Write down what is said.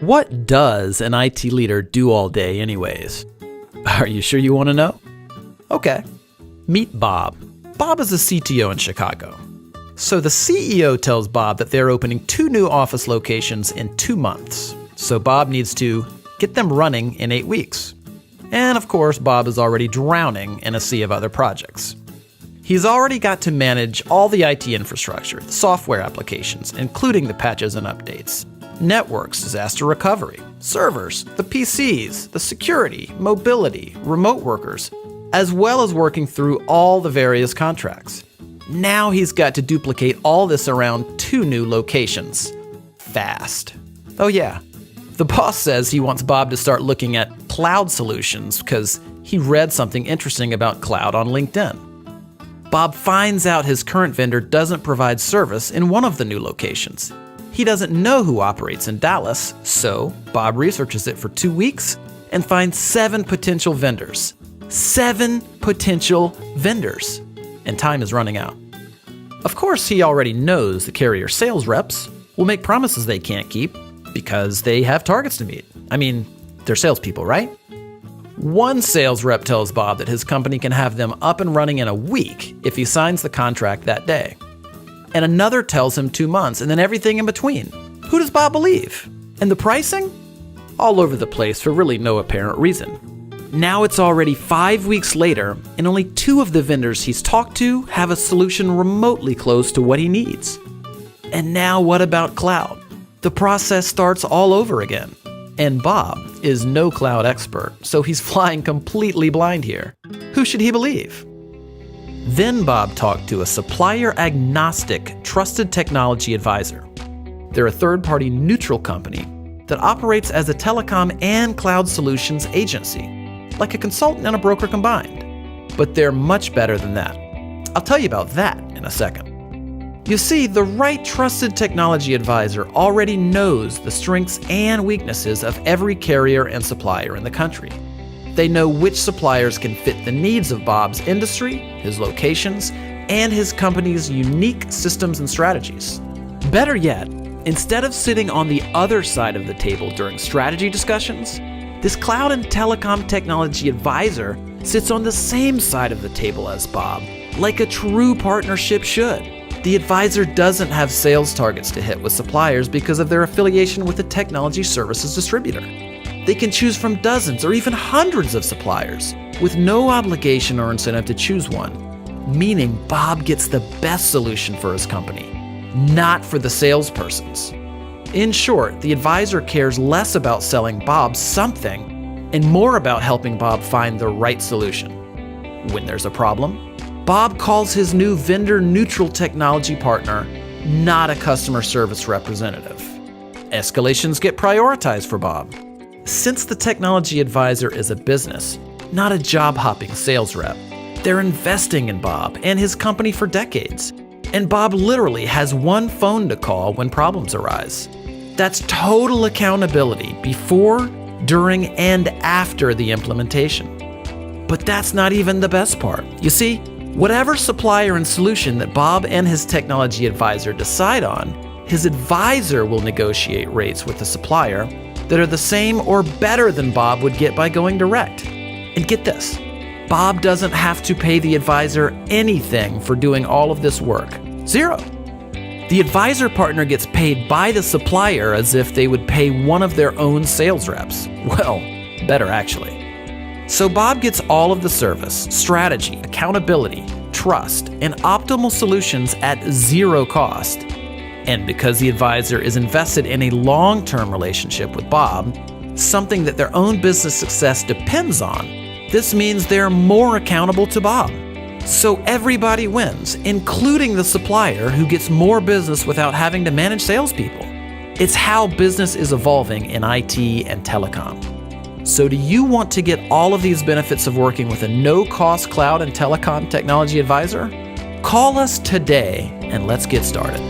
What does an IT leader do all day anyways? Are you sure you want to know? Okay. Meet Bob. Bob is a CTO in Chicago. So the CEO tells Bob that they're opening 2 new office locations in 2 months. So Bob needs to get them running in 8 weeks. And of course, Bob is already drowning in a sea of other projects. He's already got to manage all the IT infrastructure, the software applications, including the patches and updates, networks, disaster recovery, servers, the PCs, the security, mobility, remote workers, as well as working through all the various contracts. Now he's got to duplicate all this around 2 new locations. Fast. Oh yeah, the boss says he wants Bob to start looking at cloud solutions because he read something interesting about cloud on LinkedIn. Bob finds out his current vendor doesn't provide service in one of the new locations. He doesn't know who operates in Dallas, so Bob researches it for 2 weeks and finds 7 potential vendors. 7 potential vendors. And time is running out. Of course, he already knows the carrier sales reps will make promises they can't keep because they have targets to meet. I mean, they're salespeople, right? One sales rep tells Bob that his company can have them up and running in a week if he signs the contract that day. And another tells him 2 months, and then everything in between. Who does Bob believe? And the pricing? All over the place for really no apparent reason. Now it's already 5 weeks later, and only 2 of the vendors he's talked to have a solution remotely close to what he needs. And now what about cloud? The process starts all over again. And Bob is no cloud expert, so he's flying completely blind here. Who should he believe? Then Bob talked to a supplier-agnostic, trusted technology advisor. They're a third-party neutral company that operates as a telecom and cloud solutions agency, like a consultant and a broker combined. But they're much better than that. I'll tell you about that in a second. You see, the right trusted technology advisor already knows the strengths and weaknesses of every carrier and supplier in the country. They know which suppliers can fit the needs of Bob's industry, his locations, and his company's unique systems and strategies. Better yet, instead of sitting on the other side of the table during strategy discussions, this cloud and telecom technology advisor sits on the same side of the table as Bob, like a true partnership should. The advisor doesn't have sales targets to hit with suppliers because of their affiliation with a technology services distributor. They can choose from dozens or even hundreds of suppliers with no obligation or incentive to choose one, meaning Bob gets the best solution for his company, not for the salespersons. In short, the advisor cares less about selling Bob something and more about helping Bob find the right solution. When there's a problem, Bob calls his new vendor-neutral technology partner, not a customer service representative. Escalations get prioritized for Bob. Since the technology advisor is a business, not a job-hopping sales rep, they're investing in Bob and his company for decades. And Bob literally has one phone to call when problems arise. That's total accountability before, during, and after the implementation. But that's not even the best part. You see, whatever supplier and solution that Bob and his technology advisor decide on, his advisor will negotiate rates with the supplier that are the same or better than Bob would get by going direct. And get this, Bob doesn't have to pay the advisor anything for doing all of this work. 0. The advisor partner gets paid by the supplier as if they would pay one of their own sales reps. Well, better actually. So Bob gets all of the service, strategy, accountability, trust, and optimal solutions at 0 cost. And because the advisor is invested in a long-term relationship with Bob, something that their own business success depends on, this means they're more accountable to Bob. So everybody wins, including the supplier who gets more business without having to manage salespeople. It's how business is evolving in IT and telecom. So do you want to get all of these benefits of working with a no-cost cloud and telecom technology advisor? Call us today and let's get started.